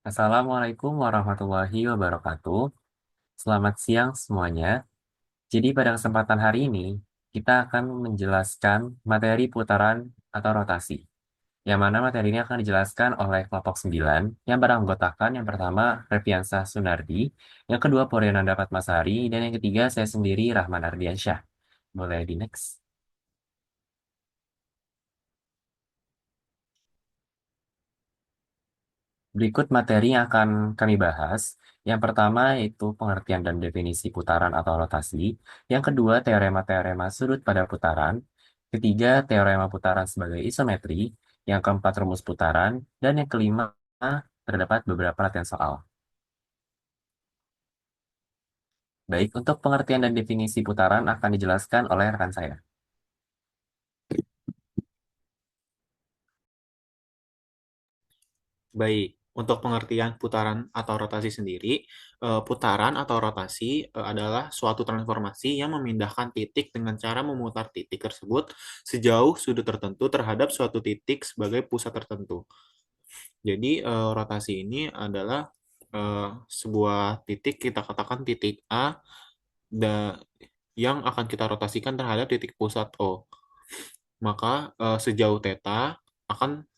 Assalamualaikum warahmatullahi wabarakatuh. Selamat siang semuanya. Jadi pada kesempatan hari ini, kita akan menjelaskan materi putaran atau rotasi. Yang mana materi ini akan dijelaskan oleh kelompok 9 yang beranggotakan yang pertama Reviansah Sunardi, yang kedua Poriananda Patmasari, dan yang ketiga saya sendiri Rahman Ardiansyah. Boleh di next. Berikut materi yang akan kami bahas. Yang pertama yaitu pengertian dan definisi putaran atau rotasi. Yang kedua, teorema-teorema sudut pada putaran. Ketiga, teorema putaran sebagai isometri. Yang keempat, rumus putaran. Dan yang kelima, terdapat beberapa latihan soal. Baik, untuk pengertian dan definisi putaran akan dijelaskan oleh rekan saya. Baik, untuk pengertian putaran atau rotasi sendiri, putaran atau rotasi adalah suatu transformasi yang memindahkan titik dengan cara memutar titik tersebut sejauh sudut tertentu terhadap suatu titik sebagai pusat tertentu. Jadi, rotasi ini adalah sebuah titik, kita katakan titik A, da- yang akan kita rotasikan terhadap titik pusat O. Maka sejauh theta akan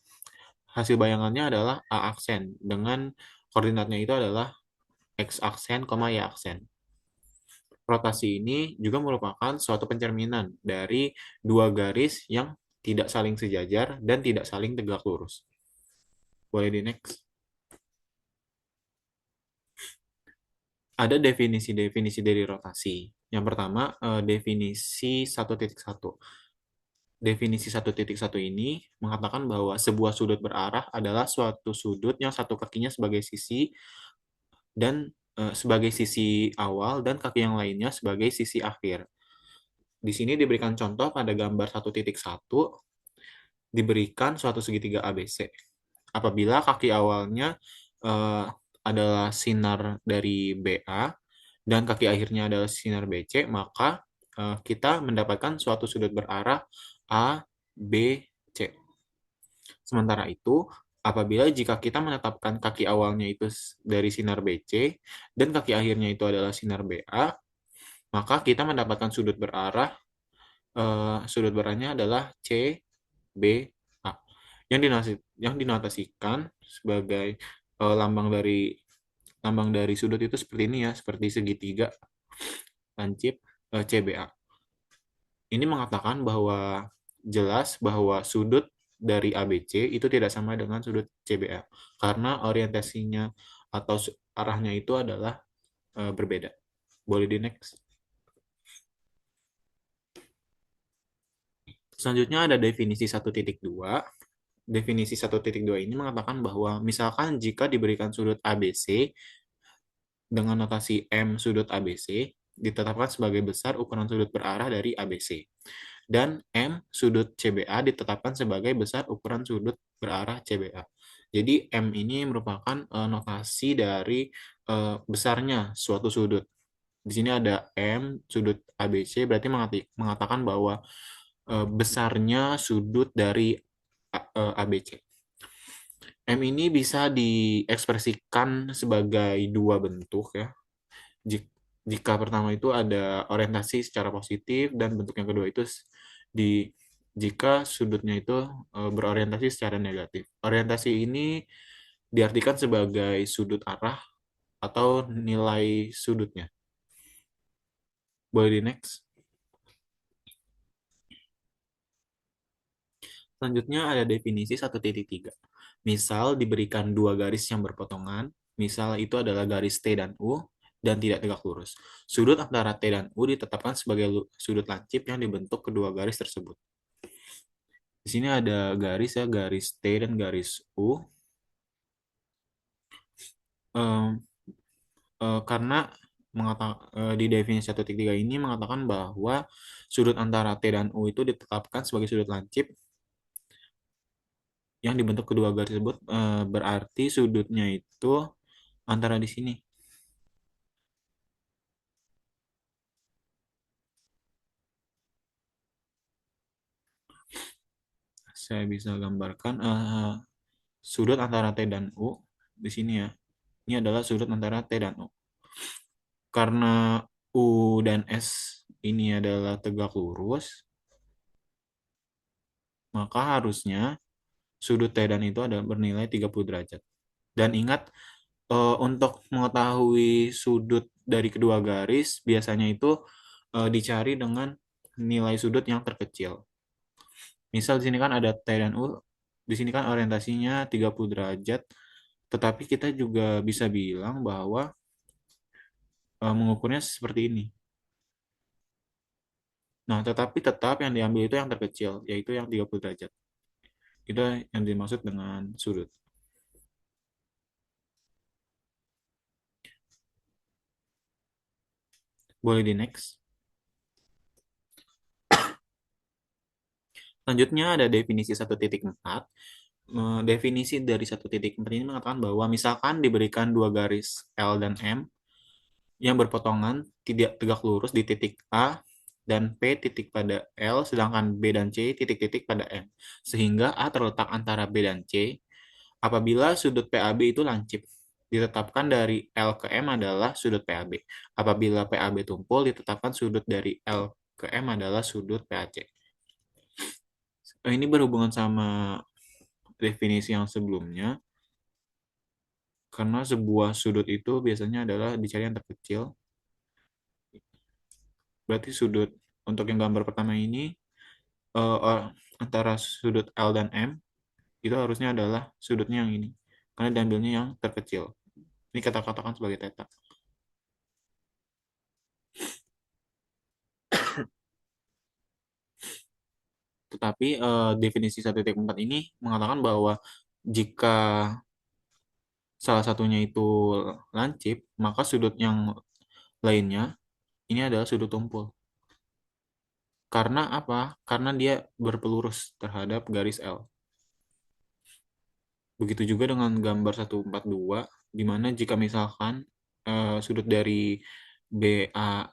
hasil bayangannya adalah A aksen dengan koordinatnya itu adalah X aksen, Y aksen. Rotasi ini juga merupakan suatu pencerminan dari dua garis yang tidak saling sejajar dan tidak saling tegak lurus. Boleh di next. Ada definisi-definisi dari rotasi. Yang pertama, definisi 1.1. Definisi 1.1 ini mengatakan bahwa sebuah sudut berarah adalah suatu sudut yang satu kakinya sebagai sisi dan sebagai sisi awal dan kaki yang lainnya sebagai sisi akhir. Di sini diberikan contoh pada gambar 1.1 diberikan suatu segitiga ABC. Apabila kaki awalnya eh, adalah sinar dari BA dan kaki akhirnya adalah sinar BC, maka kita mendapatkan suatu sudut berarah ABC. Sementara itu, apabila jika kita menetapkan kaki awalnya itu dari sinar BC dan kaki akhirnya itu adalah sinar BA, maka kita mendapatkan sudut berarahnya adalah CBA yang dinotasikan sebagai lambang dari sudut itu seperti ini ya, seperti segitiga lancip CBA. Ini mengatakan bahwa jelas bahwa sudut dari ABC itu tidak sama dengan sudut CBA karena orientasinya atau arahnya itu adalah berbeda. Boleh di next. Selanjutnya ada definisi 1.2. Definisi 1.2 ini mengatakan bahwa misalkan jika diberikan sudut ABC dengan notasi M sudut ABC ditetapkan sebagai besar ukuran sudut berarah dari ABC. Dan M sudut CBA ditetapkan sebagai besar ukuran sudut berarah CBA. Jadi M ini merupakan notasi dari besarnya suatu sudut. Di sini ada M sudut ABC berarti mengatakan bahwa besarnya sudut dari ABC. M ini bisa diekspresikan sebagai dua bentuk ya. Jika pertama itu ada orientasi secara positif dan bentuk yang kedua itu di jika sudutnya itu berorientasi secara negatif. Orientasi ini diartikan sebagai sudut arah atau nilai sudutnya. Boleh di next. Selanjutnya ada definisi 1.3. Misal diberikan dua garis yang berpotongan, misal itu adalah garis T dan U, dan tidak tegak lurus. Sudut antara T dan U ditetapkan sebagai sudut lancip yang dibentuk kedua garis tersebut. Di sini ada garis ya, garis T dan garis U. Em, karena di definisi 1.3 ini mengatakan bahwa sudut antara T dan U itu ditetapkan sebagai sudut lancip yang dibentuk kedua garis tersebut berarti sudutnya itu antara di sini. Saya bisa gambarkan sudut antara T dan U. di sini ya. Ini adalah sudut antara T dan O. Karena U dan S ini adalah tegak lurus, maka harusnya sudut T dan itu adalah bernilai 30 derajat. Dan ingat, untuk mengetahui sudut dari kedua garis, biasanya itu dicari dengan nilai sudut yang terkecil. Misal di sini kan ada T dan U, di sini kan orientasinya 30 derajat, tetapi kita juga bisa bilang bahwa mengukurnya seperti ini. Nah, tetapi tetap yang diambil itu yang terkecil, yaitu yang 30 derajat. Itu yang dimaksud dengan sudut. Boleh di next. Selanjutnya ada definisi 1.4. Definisi dari 1.4 ini mengatakan bahwa misalkan diberikan dua garis L dan M yang berpotongan tidak tegak lurus di titik A dan P titik pada L, sedangkan B dan C titik-titik pada M. Sehingga A terletak antara B dan C. Apabila sudut PAB itu lancip, ditetapkan dari L ke M adalah sudut PAB. Apabila PAB tumpul, ditetapkan sudut dari L ke M adalah sudut PAC. Ini berhubungan sama definisi yang sebelumnya, karena sebuah sudut itu biasanya adalah dicari yang terkecil. Berarti sudut untuk yang gambar pertama ini, antara sudut L dan M itu harusnya adalah sudutnya yang ini, karena diambilnya yang terkecil. Ini kita katakan sebagai theta. Tetapi definisi 1.4 ini mengatakan bahwa jika salah satunya itu lancip, maka sudut yang lainnya ini adalah sudut tumpul. Karena apa? Karena dia berpelurus terhadap garis L. Begitu juga dengan gambar 142, di mana jika misalkan sudut dari BA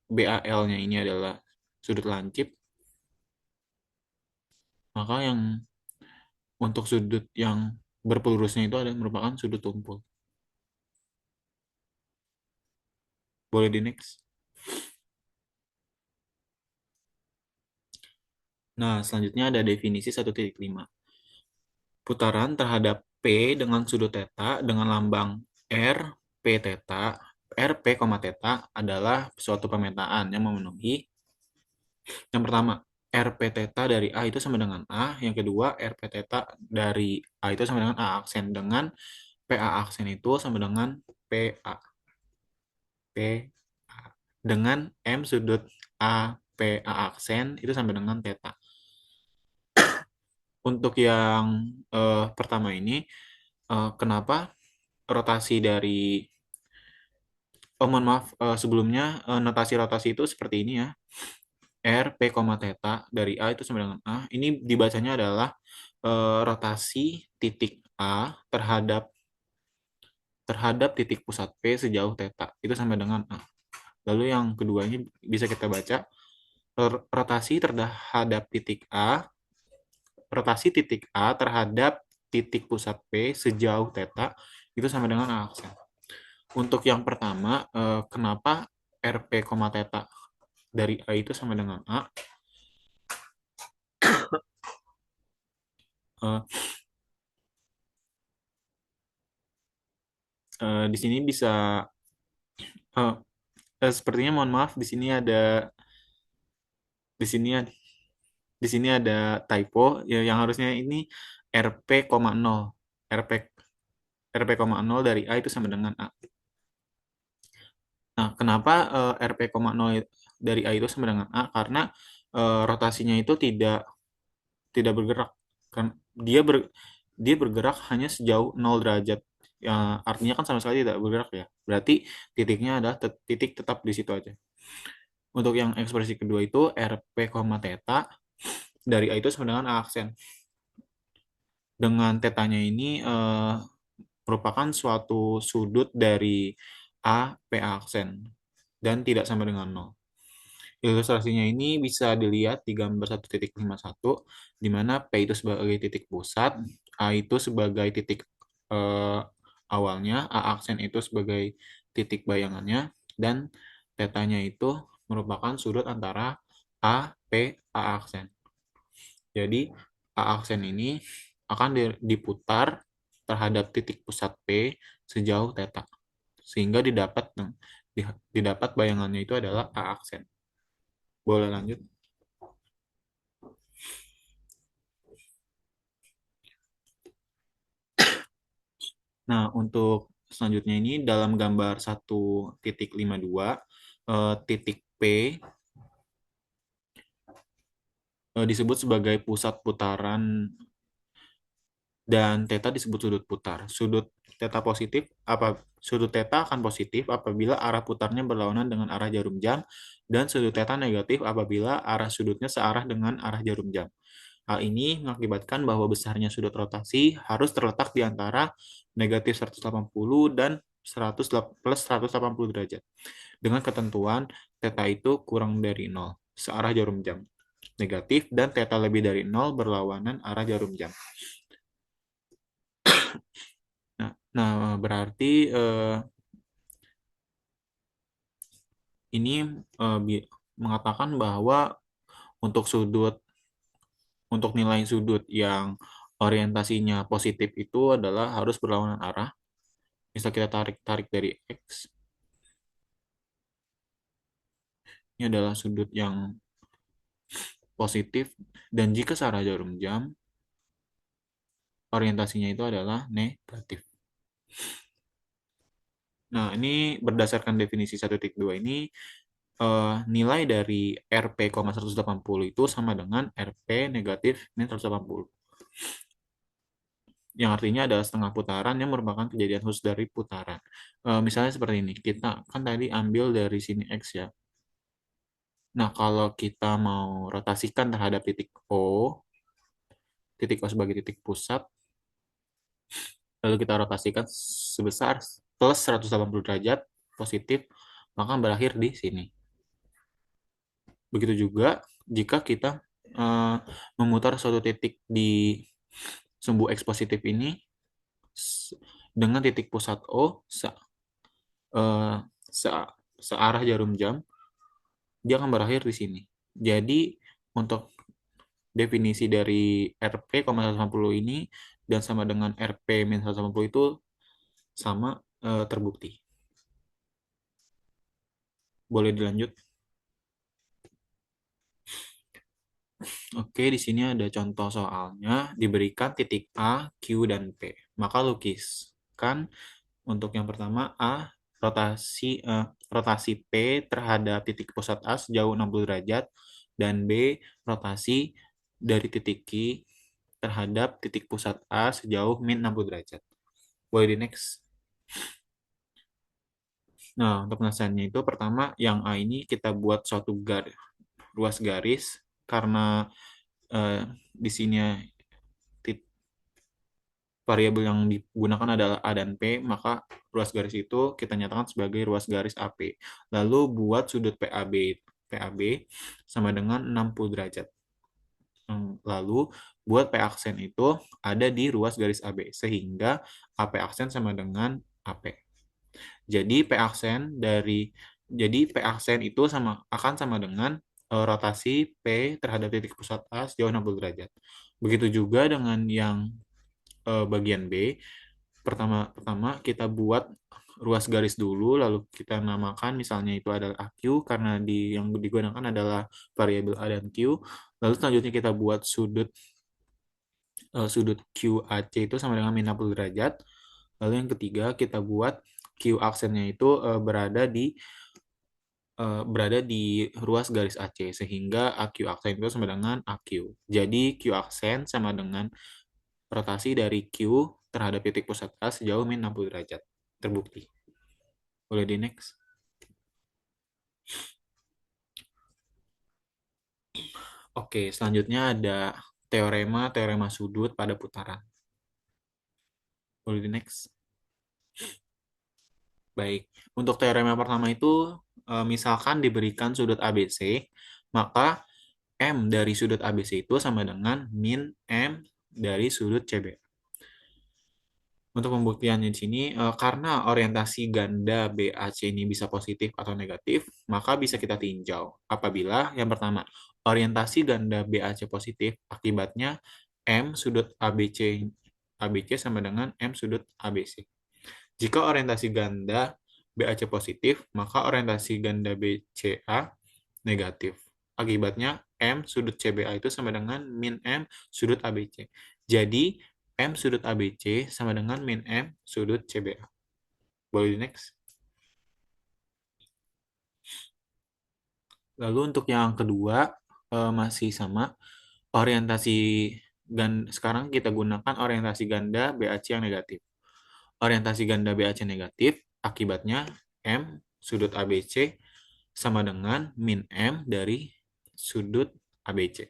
BAL-nya ini adalah sudut lancip, maka yang untuk sudut yang berpelurusnya itu adalah merupakan sudut tumpul. Boleh di next. Nah, selanjutnya ada definisi 1.5. Putaran terhadap P dengan sudut theta dengan lambang R, P theta, RP, theta adalah suatu pemetaan yang memenuhi. Yang pertama, RP theta dari A itu sama dengan A. Yang kedua, RP theta dari A itu sama dengan A aksen. Dengan PA aksen itu sama dengan PA. PA. Dengan M sudut A, PA aksen itu sama dengan theta. Untuk yang pertama ini, kenapa rotasi dari mohon maaf, sebelumnya notasi rotasi itu seperti ini ya. R, P, theta dari A itu sama dengan A. Ini dibacanya adalah rotasi titik A terhadap titik pusat P sejauh theta. Itu sama dengan A. Lalu yang keduanya bisa kita baca rotasi terhadap titik A, rotasi titik A terhadap titik pusat P sejauh theta itu sama dengan A aksen. Untuk yang pertama, kenapa RP, theta dari A itu sama dengan A? Eh, di sini bisa, eh, sepertinya mohon maaf, di sini ada di sini di sini ada typo ya, yang harusnya ini RP, 0. RP RP, 0 dari A itu sama dengan A. Nah, kenapa RP, 0 dari A itu sama dengan A? Karena rotasinya itu tidak bergerak, kan dia dia bergerak hanya sejauh 0 derajat, ya artinya kan sama sekali tidak bergerak ya, berarti titiknya adalah titik tetap di situ aja. Untuk yang ekspresi kedua itu RP, theta dari A itu sama dengan A aksen. Dengan tetanya ini merupakan suatu sudut dari A, P aksen dan tidak sama dengan 0. Ilustrasinya ini bisa dilihat di gambar 1.51, di mana P itu sebagai titik pusat, A itu sebagai titik eh, awalnya, A aksen itu sebagai titik bayangannya, dan tetanya itu merupakan sudut antara A, P, A aksen. Jadi, A aksen ini akan diputar terhadap titik pusat P sejauh theta, sehingga didapat bayangannya itu adalah A aksen. Boleh lanjut? Nah, untuk selanjutnya ini dalam gambar 1.52, titik P disebut sebagai pusat putaran dan theta disebut sudut putar. Sudut theta akan positif apabila arah putarnya berlawanan dengan arah jarum jam, dan sudut theta negatif apabila arah sudutnya searah dengan arah jarum jam. Hal ini mengakibatkan bahwa besarnya sudut rotasi harus terletak di antara negatif 180 dan 100 plus 180 derajat. Dengan ketentuan theta itu kurang dari 0, searah jarum jam. Negatif dan theta lebih dari 0 berlawanan arah jarum jam. Nah, berarti ini mengatakan bahwa untuk untuk nilai sudut yang orientasinya positif itu adalah harus berlawanan arah. Misal kita tarik dari X, ini adalah sudut yang positif, dan jika searah jarum jam, orientasinya itu adalah negatif. Nah, ini berdasarkan definisi 1.2 ini, nilai dari Rp, 180 itu sama dengan Rp negatif min 180. Yang artinya adalah setengah putaran yang merupakan kejadian khusus dari putaran. Misalnya seperti ini, kita kan tadi ambil dari sini X ya. Nah, kalau kita mau rotasikan terhadap titik O sebagai titik pusat, lalu kita rotasikan sebesar plus 180 derajat positif, maka berakhir di sini. Begitu juga jika kita memutar suatu titik di sumbu X positif ini dengan titik pusat O eh, se searah jarum jam, dia akan berakhir di sini. Jadi untuk definisi dari Rp, 180 ini dan sama dengan Rp min 180 itu sama, terbukti. Boleh dilanjut? Oke, di sini ada contoh soalnya, diberikan titik A, Q, dan P. Maka lukiskan untuk yang pertama A, rotasi P terhadap titik pusat A sejauh 60 derajat, dan B, rotasi dari titik Q terhadap titik pusat A sejauh min 60 derajat. Boleh di next. Nah, untuk penyelesaiannya itu pertama yang A ini kita buat suatu ruas garis, karena di sini variabel yang digunakan adalah A dan P, maka ruas garis itu kita nyatakan sebagai ruas garis AP. Lalu buat sudut PAB sama dengan 60 derajat. Lalu buat P aksen itu ada di ruas garis AB, sehingga AP aksen sama dengan AP. Jadi P aksen itu akan sama dengan rotasi P terhadap titik pusat A sejauh 60 derajat. Begitu juga dengan yang bagian B. Pertama kita buat ruas garis dulu, lalu kita namakan misalnya itu adalah AQ karena yang digunakan adalah variabel A dan Q. Lalu selanjutnya kita buat sudut QAC itu sama dengan min 60 derajat. Lalu yang ketiga kita buat Q aksennya itu berada di ruas garis AC, sehingga AQ aksen itu sama dengan AQ. Jadi Q aksen sama dengan rotasi dari Q terhadap titik pusat A sejauh min 60 derajat. Terbukti. Boleh di next. Oke, selanjutnya ada teorema sudut pada putaran. Boleh di next. Baik, untuk teorema pertama itu misalkan diberikan sudut ABC, maka M dari sudut ABC itu sama dengan min M dari sudut CB. Untuk pembuktiannya di sini, karena orientasi ganda BAC ini bisa positif atau negatif, maka bisa kita tinjau. Apabila yang pertama, orientasi ganda BAC positif, akibatnya M sudut ABC sama dengan M sudut ABC. Jika orientasi ganda BAC positif, maka orientasi ganda BCA negatif. Akibatnya M sudut CBA itu sama dengan min M sudut ABC. Jadi M sudut ABC sama dengan min M sudut CBA. Boleh di next. Lalu untuk yang kedua masih sama orientasi sekarang kita gunakan orientasi ganda BAC yang negatif. Orientasi ganda BAC negatif akibatnya M sudut ABC sama dengan min M dari sudut ABC.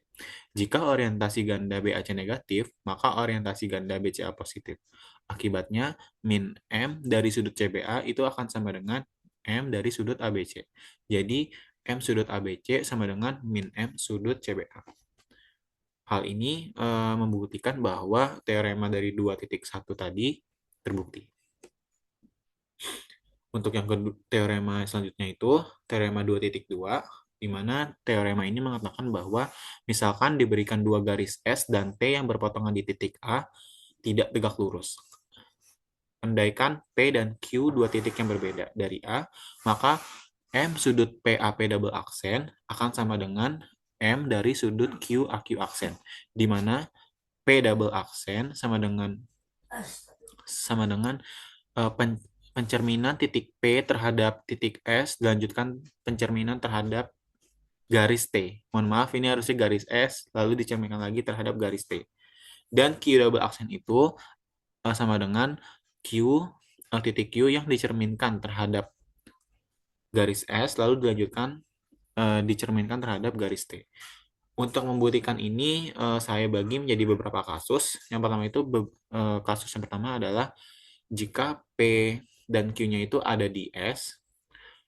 Jika orientasi ganda BAC negatif, maka orientasi ganda BCA positif. Akibatnya, min M dari sudut CBA itu akan sama dengan M dari sudut ABC. Jadi, M sudut ABC sama dengan min M sudut CBA. Hal ini membuktikan bahwa teorema dari 2.1 tadi terbukti. Untuk yang kedua, teorema selanjutnya itu teorema 2.2, di mana teorema ini mengatakan bahwa misalkan diberikan dua garis S dan T yang berpotongan di titik A tidak tegak lurus. Andaikan P dan Q dua titik yang berbeda dari A, maka M sudut PAP double aksen akan sama dengan M dari sudut QAQ aksen, di mana P double aksen sama dengan pencerminan titik P terhadap titik S, dilanjutkan pencerminan terhadap garis T. Mohon maaf, ini harusnya garis S, lalu dicerminkan lagi terhadap garis T. Dan Q double aksen itu sama dengan Q titik Q yang dicerminkan terhadap garis S, lalu dicerminkan terhadap garis T. Untuk membuktikan ini, saya bagi menjadi beberapa kasus. Yang pertama itu, kasus yang pertama adalah jika P dan Q-nya itu ada di S.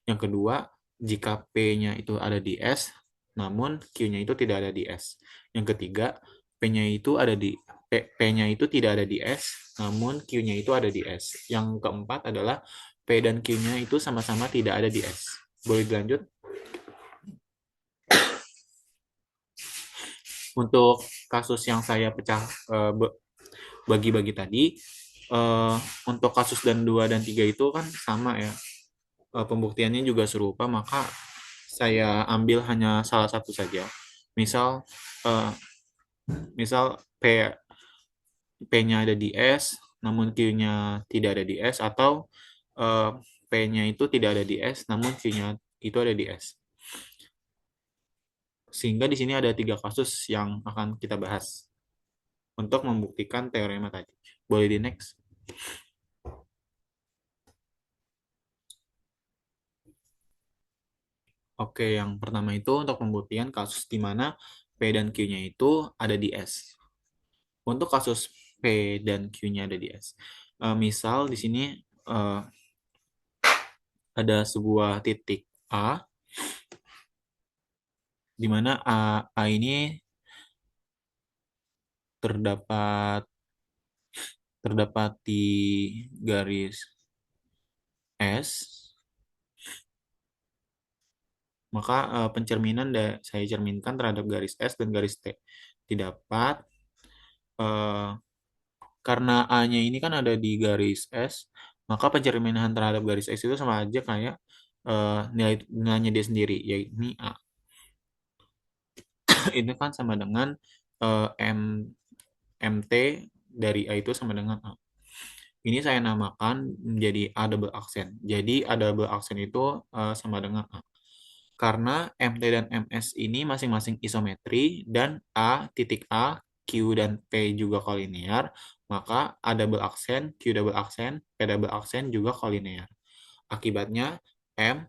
Yang kedua, jika P-nya itu ada di S, namun Q-nya itu tidak ada di S. Yang ketiga, P-nya itu ada di P-nya itu tidak ada di S, namun Q-nya itu ada di S. Yang keempat adalah P dan Q-nya itu sama-sama tidak ada di S. Boleh dilanjut? Untuk kasus yang saya pecah bagi-bagi tadi, untuk kasus dan 2 dan 3 itu kan sama ya. Pembuktiannya juga serupa, maka saya ambil hanya salah satu saja. Misal eh, misal P-nya ada di S, namun Q-nya tidak ada di S, atau eh, P-nya itu tidak ada di S, namun Q-nya itu ada di S. Sehingga di sini ada 3 kasus yang akan kita bahas untuk membuktikan teorema tadi. Boleh di next. Oke, yang pertama itu untuk pembuktian kasus di mana P dan Q-nya itu ada di S. Untuk kasus P dan Q-nya ada di S. Misal di sini eh, ada sebuah titik A, di mana A ini terdapat terdapat di garis S, maka pencerminan saya cerminkan terhadap garis S dan garis T. Didapat eh, karena A-nya ini kan ada di garis S, maka pencerminan terhadap garis S itu sama aja kayak nilainya dia sendiri, yaitu A. Ini kan sama dengan M MT dari A itu sama dengan A. Ini saya namakan menjadi A double aksen. Jadi A double aksen itu sama dengan A. Karena MT dan MS ini masing-masing isometri dan A titik A, Q dan P juga kolinear, maka A double aksen, Q double aksen, P double aksen juga kolinear. Akibatnya M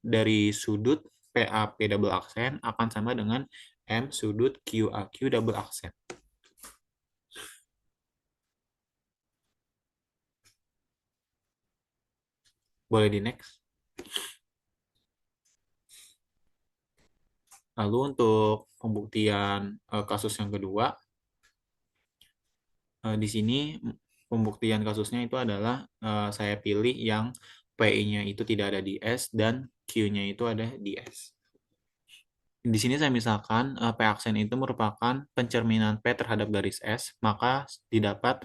dari sudut PAP double aksen akan sama dengan M sudut QAQ double aksen. Boleh di next. Lalu untuk pembuktian kasus yang kedua, di sini pembuktian kasusnya itu adalah saya pilih yang PI-nya itu tidak ada di S dan Q-nya itu ada di S. Di sini saya misalkan P aksen itu merupakan pencerminan P terhadap garis S, maka didapat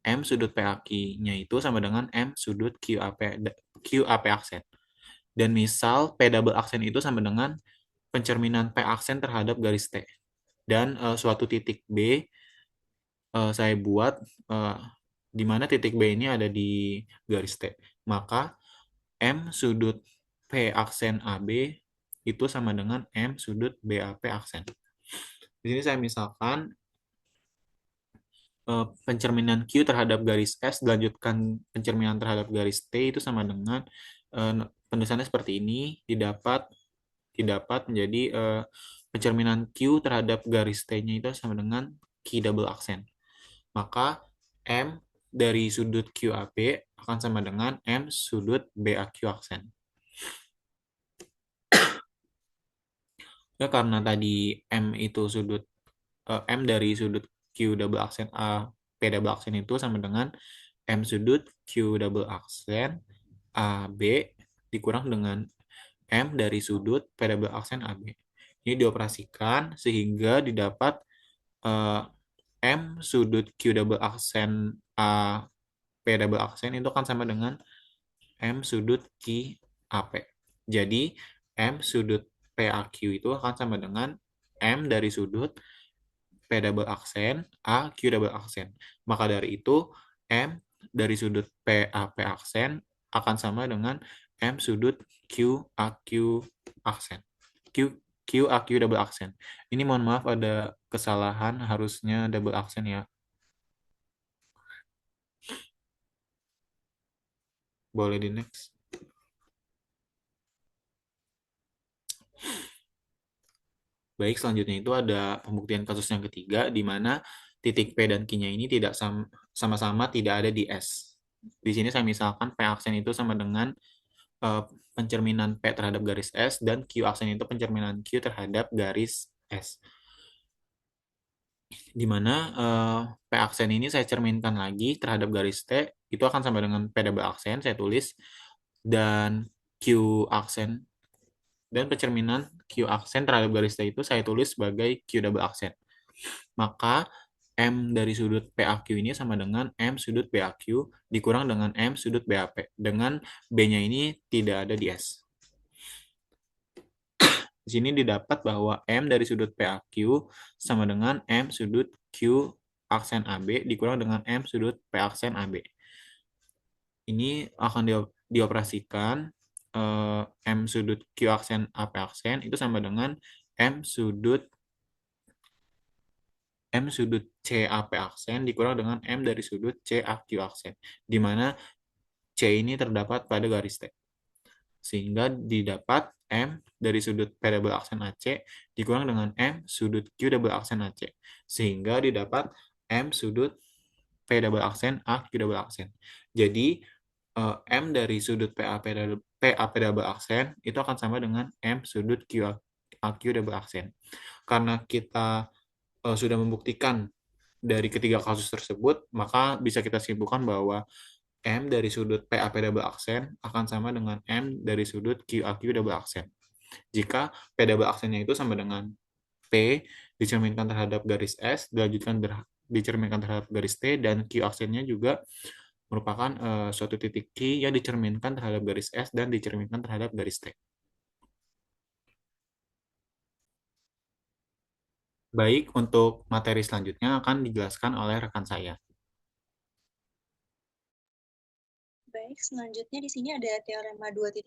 M sudut PAQ-nya itu sama dengan M sudut QAP aksen. Dan misal P double aksen itu sama dengan pencerminan P aksen terhadap garis T. Dan suatu titik B saya buat eh, di mana titik B ini ada di garis T. Maka M sudut P aksen AB itu sama dengan M sudut BAP aksen. Di sini saya misalkan pencerminan Q terhadap garis S dilanjutkan pencerminan terhadap garis T itu sama dengan penulisannya seperti ini, didapat menjadi pencerminan Q terhadap garis T-nya itu sama dengan Q double aksen. Maka M dari sudut QAP akan sama dengan M sudut BAQ aksen. Ya, karena tadi M itu M dari sudut Q double aksen A P double aksen itu sama dengan M sudut Q double aksen AB dikurang dengan M dari sudut P double aksen AB. Ini dioperasikan sehingga didapat eh, M sudut Q double aksen A P double aksen itu akan sama dengan M sudut Q AP. Jadi M sudut PAQ itu akan sama dengan M dari sudut P double aksen A Q double aksen. Maka dari itu M dari sudut PAP aksen akan sama dengan M sudut Q AQ aksen. Q Q AQ double aksen. Ini mohon maaf ada kesalahan, harusnya double aksen ya. Boleh di next. Baik, selanjutnya itu ada pembuktian kasus yang ketiga, di mana titik P dan Q-nya ini tidak sama-sama tidak ada di S. Di sini saya misalkan P aksen itu sama dengan eh, pencerminan P terhadap garis S, dan Q aksen itu pencerminan Q terhadap garis S. Di mana P aksen ini saya cerminkan lagi terhadap garis T, itu akan sama dengan P double aksen, saya tulis, dan Q aksen dan pencerminan Q aksen terhadap garis T itu saya tulis sebagai Q double aksen. Maka M dari sudut PAQ ini sama dengan M sudut BAQ dikurang dengan M sudut BAP. Dengan B-nya ini tidak ada di S. Di sini didapat bahwa M dari sudut PAQ sama dengan M sudut Q aksen AB dikurang dengan M sudut P aksen AB. Ini akan dioperasikan M sudut Q aksen AP aksen itu sama dengan M sudut CAP aksen dikurang dengan M dari sudut CAQ aksen, di mana C ini terdapat pada garis T. Sehingga didapat M dari sudut P double aksen AC dikurang dengan M sudut Q double aksen AC. Sehingga didapat M sudut P double aksen AQ double aksen. Jadi M dari sudut PAP double aksen itu akan sama dengan M sudut QAQ double aksen. Karena kita sudah membuktikan dari ketiga kasus tersebut, maka bisa kita simpulkan bahwa M dari sudut PAP double aksen akan sama dengan M dari sudut QAQ double aksen. Jika P double aksennya itu sama dengan P dicerminkan terhadap garis S, dilanjutkan dicerminkan terhadap garis T, dan Q aksennya juga merupakan suatu titik Q yang dicerminkan terhadap garis S dan dicerminkan terhadap garis T. Baik, untuk materi selanjutnya akan dijelaskan oleh rekan saya. Baik, selanjutnya di sini ada teorema 2.3.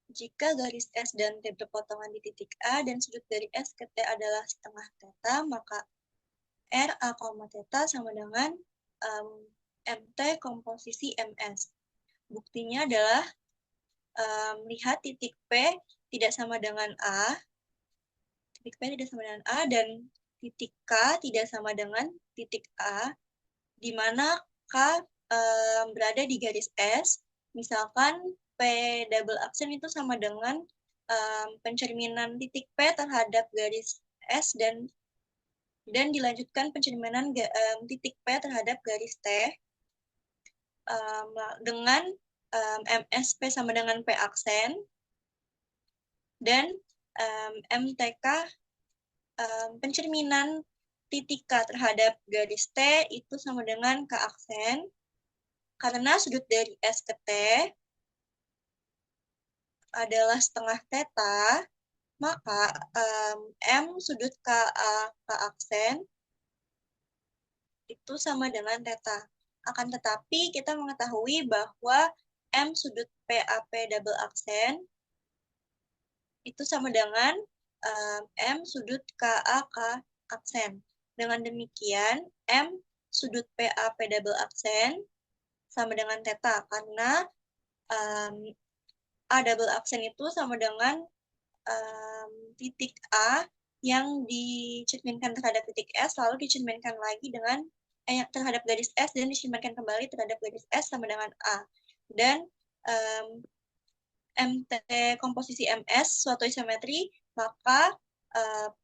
Jika garis S dan T berpotongan di titik A dan sudut dari S ke T adalah setengah theta, maka R A, theta sama dengan MT komposisi MS. Buktinya adalah lihat titik P tidak sama dengan A, titik P tidak sama dengan A, dan titik K tidak sama dengan titik A, di mana K berada di garis S, Misalkan P double aksen itu sama dengan pencerminan titik P terhadap garis S dan dilanjutkan pencerminan titik P terhadap garis T dengan MSP sama dengan P aksen dan MTK pencerminan titik K terhadap garis T itu sama dengan K aksen. Karena sudut dari S ke T adalah setengah theta, maka M sudut KA K aksen itu sama dengan theta. Akan tetapi kita mengetahui bahwa M sudut PAP double aksen itu sama dengan M sudut KA K aksen. Dengan demikian, M sudut PAP double aksen sama dengan theta, karena A double aksen itu sama dengan titik A yang dicerminkan terhadap titik S, lalu dicerminkan lagi dengan terhadap garis S, dan dicerminkan kembali terhadap garis S sama dengan A. Dan MT komposisi MS suatu isometri, maka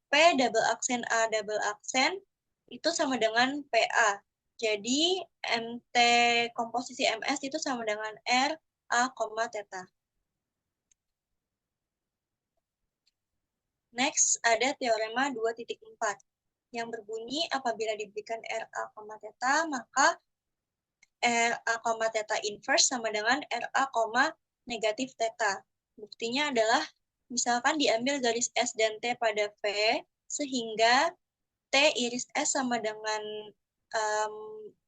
P double aksen A double aksen itu sama dengan PA. Jadi MT komposisi MS itu sama dengan R A, theta. Next, ada teorema 2.4 yang berbunyi apabila diberikan RA, theta, maka RA, theta inverse sama dengan RA, negatif theta. Buktinya adalah misalkan diambil garis S dan T pada V, sehingga T iris S sama dengan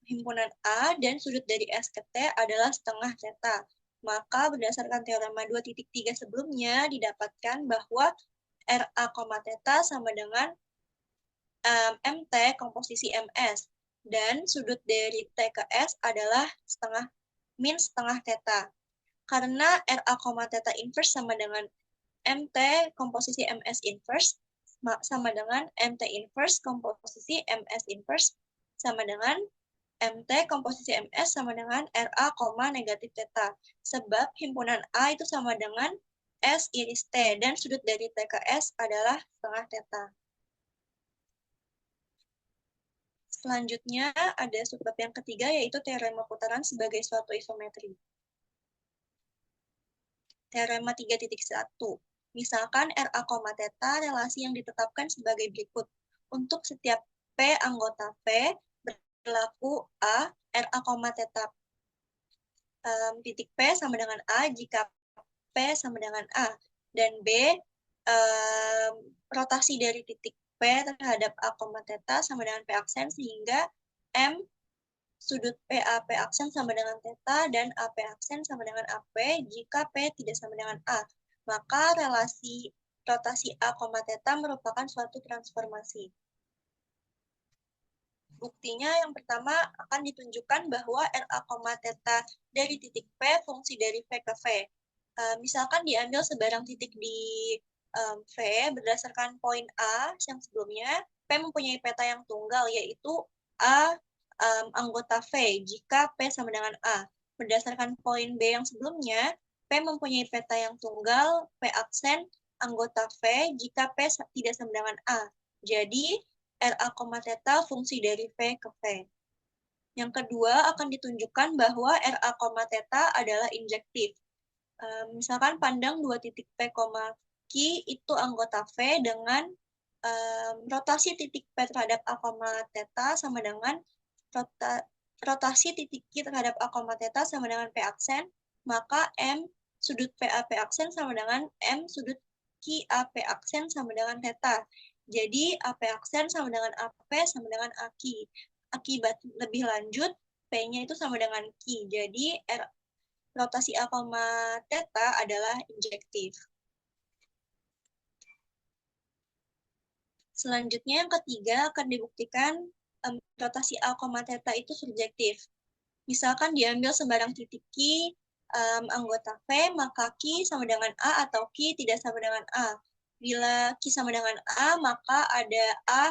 himpunan A dan sudut dari S ke T adalah setengah theta. Maka berdasarkan teorema 2.3 sebelumnya didapatkan bahwa RA, theta sama dengan MT komposisi MS. Dan sudut dari T ke S adalah setengah theta. Karena RA, theta inverse sama dengan MT komposisi MS inverse sama dengan MT inverse komposisi MS inverse sama dengan MT komposisi MS sama dengan RA, negatif theta. Sebab himpunan A itu sama dengan S iris T, dan sudut dari T ke S adalah setengah theta. Selanjutnya ada subbab yang ketiga, yaitu teorema putaran sebagai suatu isometri. Teorema 3.1. Misalkan RA, theta relasi yang ditetapkan sebagai berikut. Untuk setiap P anggota P berlaku A, RA, theta titik P sama dengan A jika P sama dengan A. Dan B, rotasi dari titik P terhadap A, theta sama dengan P aksen, sehingga M sudut PA, P aksen sama dengan theta, dan AP aksen sama dengan AP jika P tidak sama dengan A. Maka relasi rotasi A, theta merupakan suatu transformasi. Buktinya yang pertama akan ditunjukkan bahwa RA, theta dari titik P fungsi dari V ke V. Misalkan diambil sebarang titik di V berdasarkan poin A yang sebelumnya, P mempunyai peta yang tunggal, yaitu A anggota V jika P sama dengan A. Berdasarkan poin B yang sebelumnya, P mempunyai peta yang tunggal, P aksen anggota V jika P tidak sama dengan A. Jadi, RA, theta fungsi dari V ke V. Yang kedua akan ditunjukkan bahwa RA, theta adalah injektif. Misalkan pandang dua titik P, Q itu anggota V dengan rotasi titik P terhadap A, theta sama dengan rotasi titik Q terhadap A, theta sama dengan P aksen, maka M sudut PA, P aksen sama dengan M sudut Q, A, P aksen sama dengan theta. Jadi AP aksen sama dengan AP sama dengan AQ. Akibat lebih lanjut, P-nya itu sama dengan Q. Jadi rotasi A, theta adalah injektif. Selanjutnya yang ketiga akan dibuktikan rotasi A, theta itu surjektif. Misalkan diambil sembarang titik Q anggota V, maka Q sama dengan A atau Q tidak sama dengan A. Bila Q sama dengan A, maka ada A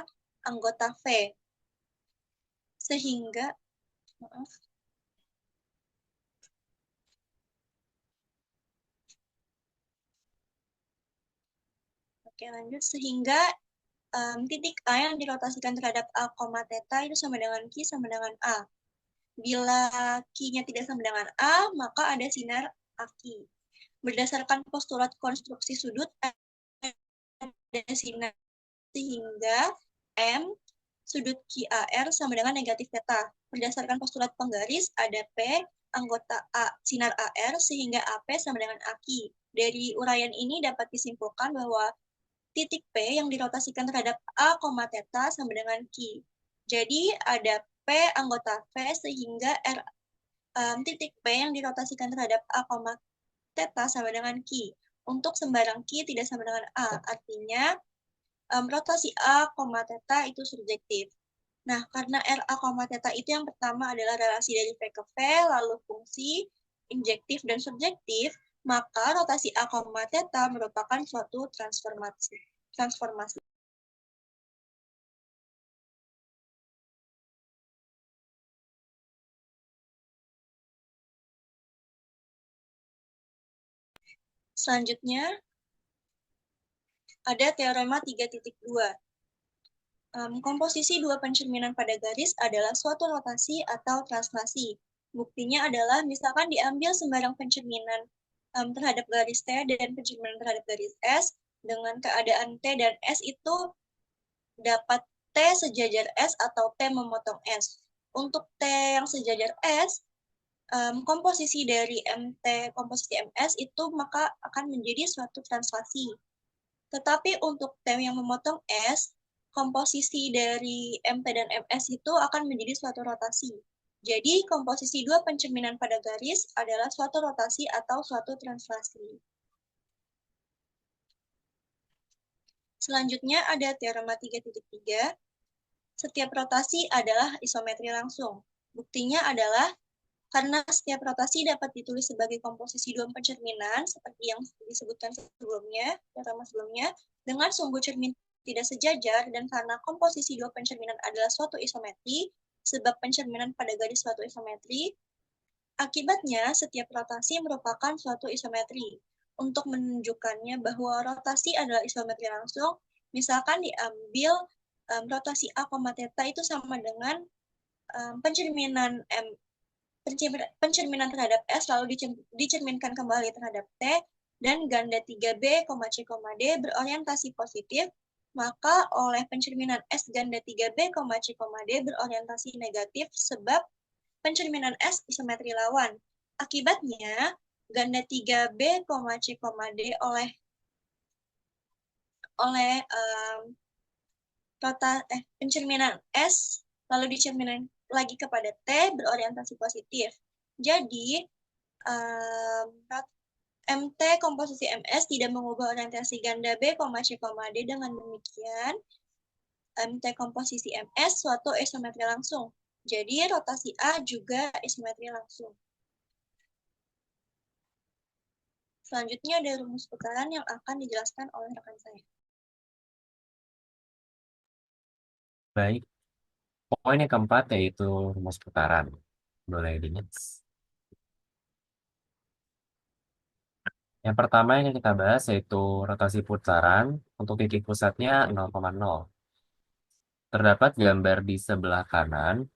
anggota V. Sehingga, Oke, lanjut. Sehingga titik A yang dirotasikan terhadap A, theta itu sama dengan Q sama dengan A. Bila Q-nya tidak sama dengan A, maka ada sinar aki. Berdasarkan postulat konstruksi sudut, ada sinar sehingga M sudut QAR sama dengan negatif theta. Berdasarkan postulat penggaris, ada P anggota A sinar AR sehingga AP sama dengan AQ. Dari uraian ini dapat disimpulkan bahwa titik P yang dirotasikan terhadap A, theta sama dengan Q. Jadi ada P anggota V sehingga titik P yang dirotasikan terhadap A, theta sama dengan Q. Untuk sembarang Q tidak sama dengan A, artinya rotasi A, theta itu surjektif. Nah, karena RA, theta itu yang pertama adalah relasi dari V ke V, lalu fungsi, injektif, dan subjektif, maka rotasi A, theta merupakan suatu transformasi. Selanjutnya, ada teorema 3.2. Komposisi dua pencerminan pada garis adalah suatu rotasi atau translasi. Buktinya adalah misalkan diambil sembarang pencerminan terhadap garis T dan pencerminan terhadap garis S, dengan keadaan T dan S itu dapat T sejajar S atau T memotong S. Untuk T yang sejajar S, komposisi dari komposisi MS itu maka akan menjadi suatu translasi. Tetapi untuk T yang memotong S, komposisi dari MT dan MS itu akan menjadi suatu rotasi. Jadi komposisi dua pencerminan pada garis adalah suatu rotasi atau suatu translasi. Selanjutnya ada teorema 3.3. Setiap rotasi adalah isometri langsung. Buktinya adalah karena setiap rotasi dapat ditulis sebagai komposisi dua pencerminan, seperti yang disebutkan sebelumnya, teorema sebelumnya, dengan sumbu cermin tidak sejajar, dan karena komposisi dua pencerminan adalah suatu isometri, sebab pencerminan pada garis suatu isometri, akibatnya setiap rotasi merupakan suatu isometri. Untuk menunjukkannya bahwa rotasi adalah isometri langsung, misalkan diambil rotasi A, theta itu sama dengan pencerminan pencerminan terhadap S lalu dicerminkan kembali terhadap T, dan ganda 3B, C, D berorientasi positif, maka oleh pencerminan S ganda 3B, C, D berorientasi negatif sebab pencerminan S isometri lawan. Akibatnya, ganda 3B, C, D oleh pencerminan S lalu dicerminkan lagi kepada T berorientasi positif. Jadi, MT komposisi MS tidak mengubah orientasi ganda B, C, D. Dengan demikian, MT komposisi MS suatu isometri langsung. Jadi, rotasi A juga isometri langsung. Selanjutnya ada rumus putaran yang akan dijelaskan oleh rekan saya. Baik, poin yang keempat yaitu rumus putaran. Boleh di-next. Yang pertama yang kita bahas yaitu rotasi putaran untuk titik pusatnya 0,0. Terdapat gambar di sebelah kanan.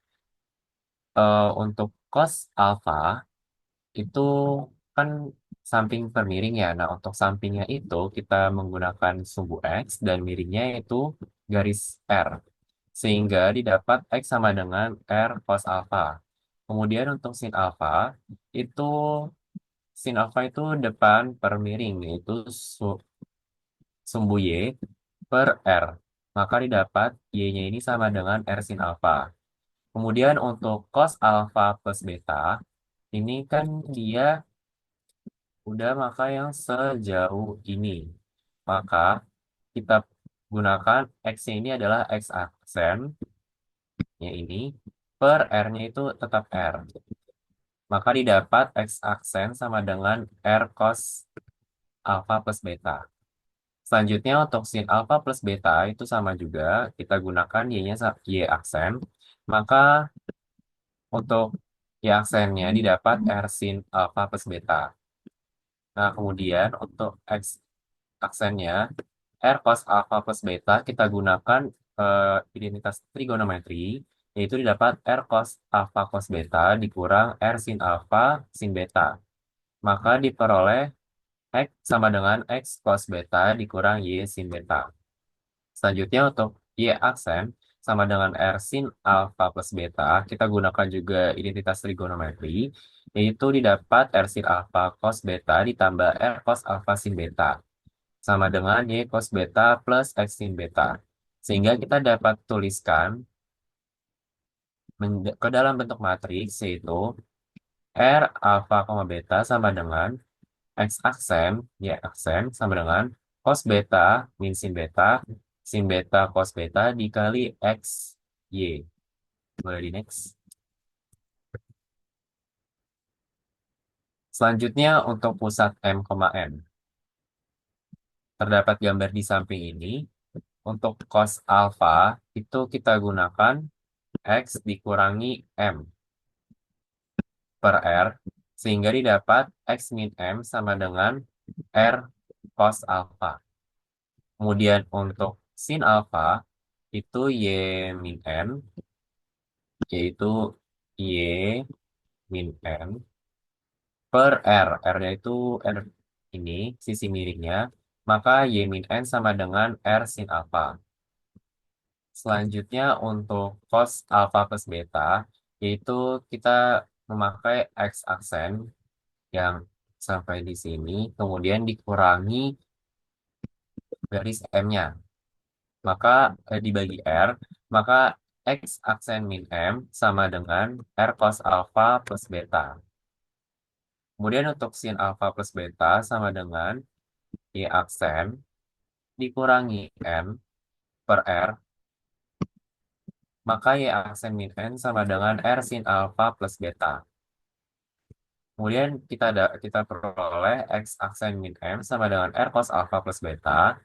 Untuk cos alfa itu kan samping per miring ya. Nah, untuk sampingnya itu kita menggunakan sumbu X dan miringnya itu garis R. Sehingga didapat X sama dengan R cos alfa. Kemudian untuk sin alfa itu depan per miring, yaitu sumbu Y per R. Maka didapat Y-nya ini sama dengan R sin alfa. Kemudian untuk cos alfa plus beta, ini kan dia udah maka yang sejauh ini. Maka kita gunakan X-nya ini adalah X aksennya ini, per R-nya itu tetap R. Maka didapat X aksen sama dengan R cos alfa plus beta. Selanjutnya untuk sin alfa plus beta itu sama juga. Kita gunakan Y-nya Y aksen. Maka untuk Y aksennya didapat R sin alfa plus beta. Nah, kemudian untuk X aksennya R cos alpha plus beta kita gunakan identitas trigonometri, yaitu didapat R cos alpha cos beta dikurang R sin alpha sin beta. Maka diperoleh X sama dengan X cos beta dikurang Y sin beta. Selanjutnya untuk Y aksen sama dengan R sin alpha plus beta, kita gunakan juga identitas trigonometri, yaitu didapat R sin alpha cos beta ditambah R cos alpha sin beta, sama dengan Y cos beta plus X sin beta. Sehingga kita dapat tuliskan ke dalam bentuk matriks, yaitu R alpha, beta sama dengan X aksen, Y aksen sama dengan cos beta min sin beta cos beta dikali X, Y. Boleh di next. Selanjutnya untuk pusat M, N. Terdapat gambar di samping ini. Untuk cos alpha itu kita gunakan X dikurangi M per R. Sehingga didapat X min M sama dengan R cos alpha. Kemudian untuk sin alpha itu Y min N, yaitu Y min N per R. R-nya itu R ini, sisi miringnya. Maka Y min N sama dengan R sin alpha. Selanjutnya untuk cos alpha plus beta, yaitu kita memakai X aksen yang sampai di sini, kemudian dikurangi garis M-nya. Maka dibagi R, maka X aksen min M sama dengan R cos alpha plus beta. Kemudian untuk sin alpha plus beta sama dengan Y aksen dikurangi M per R, maka Y aksen min N sama dengan R sin alpha plus beta. Kemudian kita peroleh X aksen min M sama dengan R cos alpha plus beta.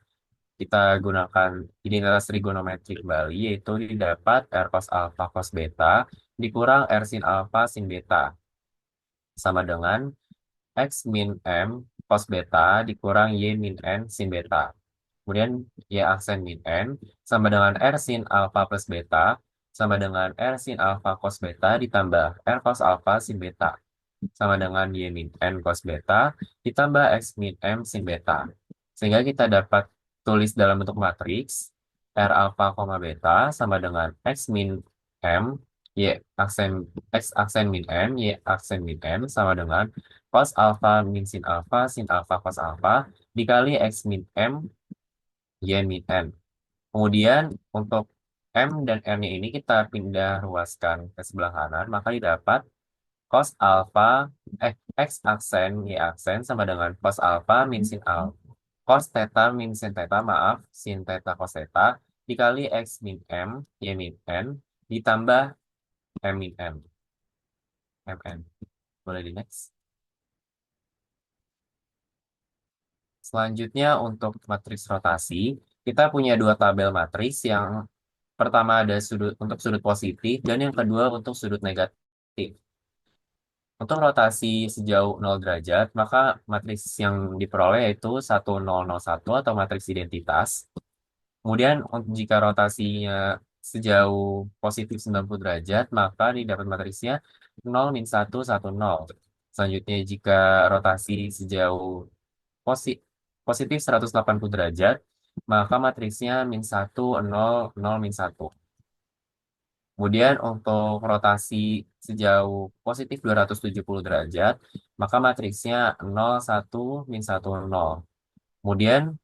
Kita gunakan identitas trigonometri kembali, yaitu didapat R cos alpha cos beta dikurang R sin alpha sin beta. Sama dengan X min M cos beta dikurang Y min N sin beta. Kemudian Y aksen min N sama dengan R sin alpha plus beta sama dengan R sin alpha cos beta ditambah R cos alpha sin beta. Sama dengan Y min N cos beta ditambah X min M sin beta. Sehingga kita dapat tulis dalam bentuk matriks R alpha, beta sama dengan X min M, Y aksen, X aksen min M, Y aksen min M sama dengan cos alpha min sin alpha cos alpha dikali X min M, Y min N. Kemudian untuk M dan N-nya ini kita pindah ruaskan ke sebelah kanan, maka didapat cos alpha, X aksen, Y aksen sama dengan cos alpha min sin alpha. Cos theta min sin theta, maaf, sin theta cos theta, dikali X min M, Y min N, ditambah M min M. MN. Boleh di next. Selanjutnya untuk matriks rotasi, kita punya dua tabel matriks yang pertama ada untuk sudut positif dan yang kedua untuk sudut negatif. Untuk rotasi sejauh 0 derajat, maka matriks yang diperoleh yaitu 1001 atau matriks identitas. Kemudian jika rotasinya sejauh positif 90 derajat, maka didapat matriksnya 0, min 1, 1, 0. Selanjutnya jika rotasi sejauh positif 180 derajat, maka matriksnya min 1, 0, 0, min 1. Kemudian untuk rotasi sejauh positif 270 derajat, maka matriksnya 0, 1, min 1, 0. Kemudian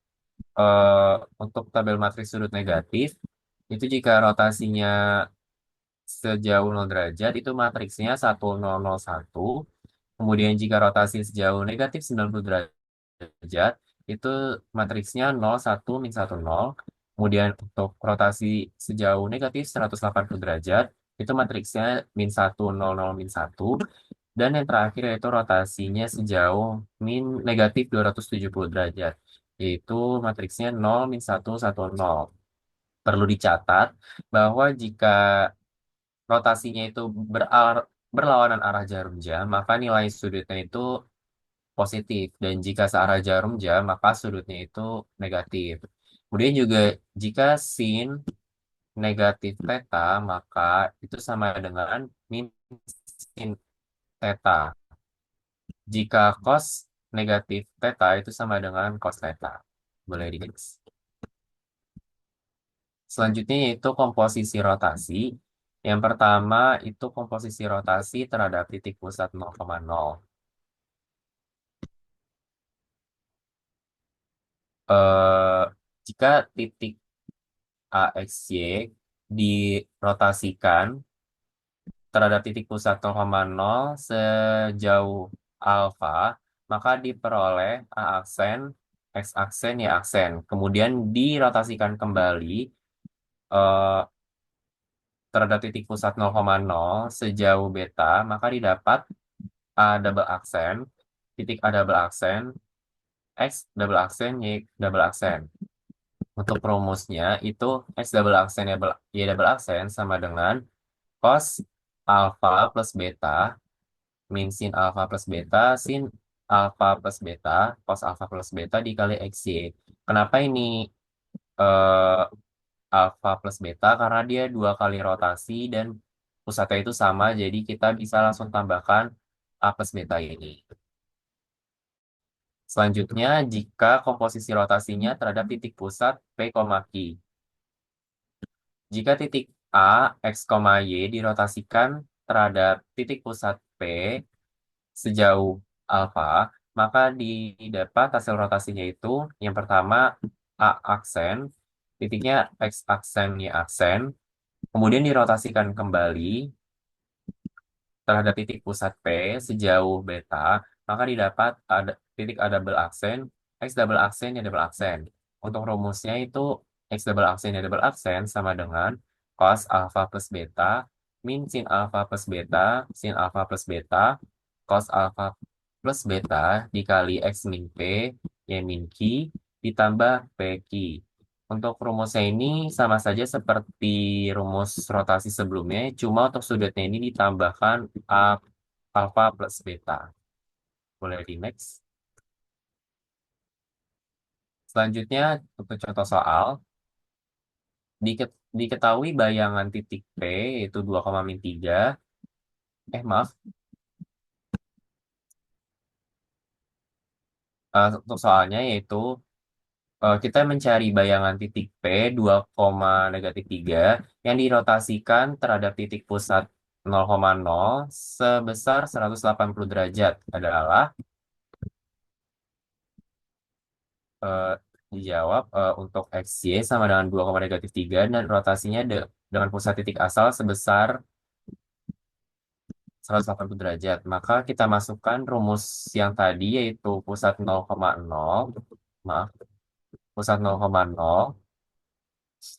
untuk tabel matriks sudut negatif, itu jika rotasinya sejauh 0 derajat, itu matriksnya 1, 0, 0, 1. Kemudian jika rotasi sejauh negatif 90 derajat, itu matriksnya 0, 1, min 1, 0. Kemudian untuk rotasi sejauh negatif 180 derajat, itu matriksnya min 1, 0, 0, min 1. Dan yang terakhir yaitu rotasinya sejauh negatif 270 derajat, yaitu matriksnya 0, min 1, 1, 0. Perlu dicatat bahwa jika rotasinya itu berlawanan arah jarum jam, maka nilai sudutnya itu positif. Dan jika searah jarum jam, maka sudutnya itu negatif. Kemudian juga jika sin negatif theta, maka itu sama dengan min sin theta. Jika cos negatif theta itu sama dengan cos theta. Boleh di guys. Selanjutnya yaitu komposisi rotasi. Yang pertama itu komposisi rotasi terhadap titik pusat 0,0. Eh, jika titik AXY dirotasikan terhadap titik pusat 0,0 sejauh alfa, maka diperoleh A aksen, X aksen, Y aksen. Kemudian dirotasikan kembali eh, terhadap titik pusat 0,0 sejauh beta, maka didapat A double aksen, titik A double aksen, X double aksen, Y double aksen. Untuk rumusnya itu X double aksen, Y double aksen sama dengan cos alfa plus beta min sin alfa plus beta sin alfa plus beta cos alfa plus beta dikali XY. Kenapa ini eh, alfa plus beta? Karena dia dua kali rotasi dan pusatnya itu sama, jadi kita bisa langsung tambahkan A plus beta ini. Selanjutnya, jika komposisi rotasinya terhadap titik pusat P, Q. Jika titik A, X, Y dirotasikan terhadap titik pusat P sejauh alfa, maka didapat hasil rotasinya itu yang pertama A aksen, titiknya X aksen, Y aksen, kemudian dirotasikan kembali terhadap titik pusat P sejauh beta, maka didapat ada titik A double aksen, X double aksen, Y double aksen. Untuk rumusnya itu X double aksen, Y double aksen sama dengan cos alpha plus beta min sin alpha plus beta sin alpha plus beta cos alpha plus beta dikali X min P, Y min Q ditambah PQ. Untuk rumusnya ini sama saja seperti rumus rotasi sebelumnya, cuma untuk sudutnya ini ditambahkan A alpha plus beta. Boleh di next. Selanjutnya, untuk contoh soal, diketahui bayangan titik P, yaitu 2,3. Maaf. Untuk soalnya yaitu kita mencari bayangan titik P 2,3 yang dirotasikan terhadap titik pusat 0,0 sebesar 180 derajat adalah eh, dijawab untuk XY sama dengan 2,3 dan rotasinya dengan pusat titik asal sebesar 180 derajat. Maka kita masukkan rumus yang tadi yaitu pusat 0,0, maaf, pusat 0,0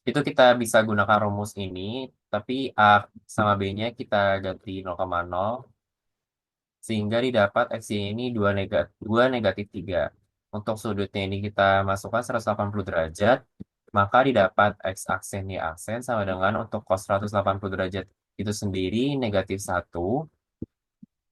itu kita bisa gunakan rumus ini, tapi A sama B-nya kita ganti 0,0 sehingga didapat X ini 2 negatif 3. Untuk sudutnya ini kita masukkan 180 derajat, maka didapat X aksen Y aksen sama dengan untuk cos 180 derajat itu sendiri negatif 1.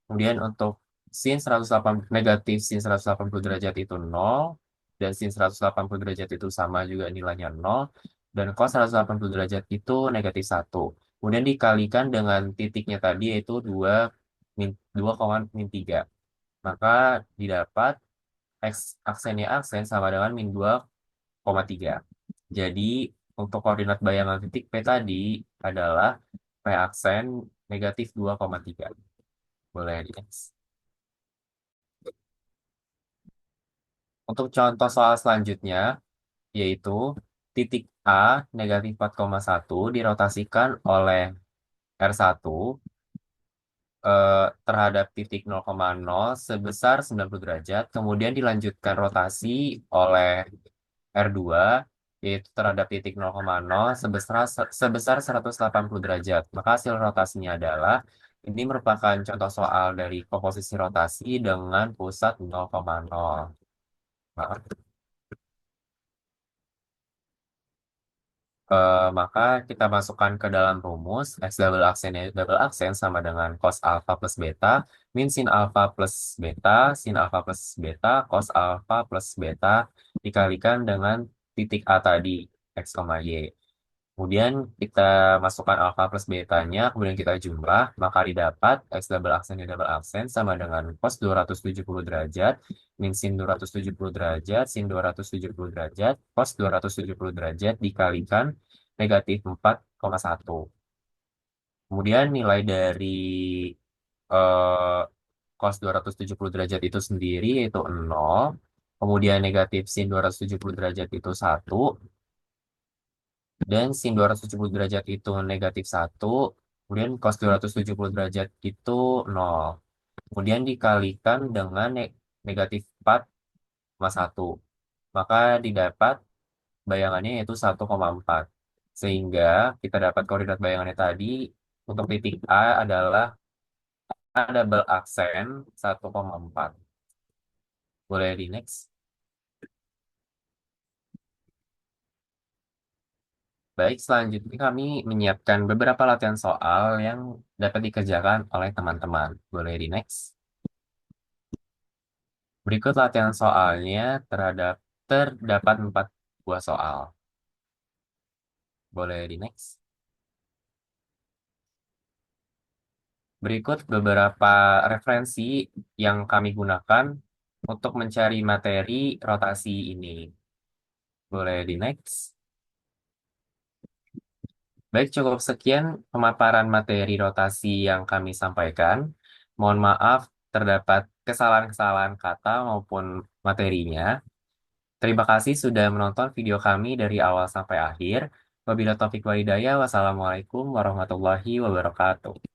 Kemudian untuk sin 108 negatif sin 180 derajat itu 0 dan sin 180 derajat itu sama juga nilainya 0 dan cos 180 derajat itu negatif 1. Kemudian dikalikan dengan titiknya tadi yaitu 2,3. Maka didapat X aksennya aksen sama dengan min 2,3. Jadi untuk koordinat bayangan titik P tadi adalah P aksen negatif 2,3. Boleh di next. Untuk contoh soal selanjutnya, yaitu titik A negatif 4,1 dirotasikan oleh R1 terhadap titik 0,0 sebesar 90 derajat, kemudian dilanjutkan rotasi oleh R2 yaitu terhadap titik 0,0 sebesar 180 derajat. Maka hasil rotasinya adalah ini merupakan contoh soal dari komposisi rotasi dengan pusat 0,0. Maaf. Maka kita masukkan ke dalam rumus X double aksen Y double aksen sama dengan cos alpha plus beta min sin alpha plus beta sin alpha plus beta cos alpha plus beta dikalikan dengan titik A tadi, X, Y. Kemudian kita masukkan alfa plus betanya, kemudian kita jumlah, maka didapat X double aksen Y double aksen sama dengan cos 270 derajat, min sin 270 derajat, sin 270 derajat, cos 270 derajat dikalikan negatif 4,1. Kemudian nilai dari eh, cos 270 derajat itu sendiri yaitu 0. Kemudian negatif sin 270 derajat itu 1. Dan sin 270 derajat itu negatif 1. Kemudian cos 270 derajat itu 0. Kemudian dikalikan dengan negatif 4,1. Maka didapat bayangannya yaitu 1,4. Sehingga kita dapat koordinat bayangannya tadi untuk titik A adalah double aksen 1,4. Boleh di next. Baik, selanjutnya kami menyiapkan beberapa latihan soal yang dapat dikerjakan oleh teman-teman. Boleh di next. Berikut latihan soalnya terdapat 4 buah soal. Boleh di next. Berikut beberapa referensi yang kami gunakan untuk mencari materi rotasi ini. Boleh di next. Baik, cukup sekian pemaparan materi rotasi yang kami sampaikan. Mohon maaf terdapat kesalahan-kesalahan kata maupun materinya. Terima kasih sudah menonton video kami dari awal sampai akhir. Wabillahi taufiq wal hidayah. Wassalamualaikum warahmatullahi wabarakatuh.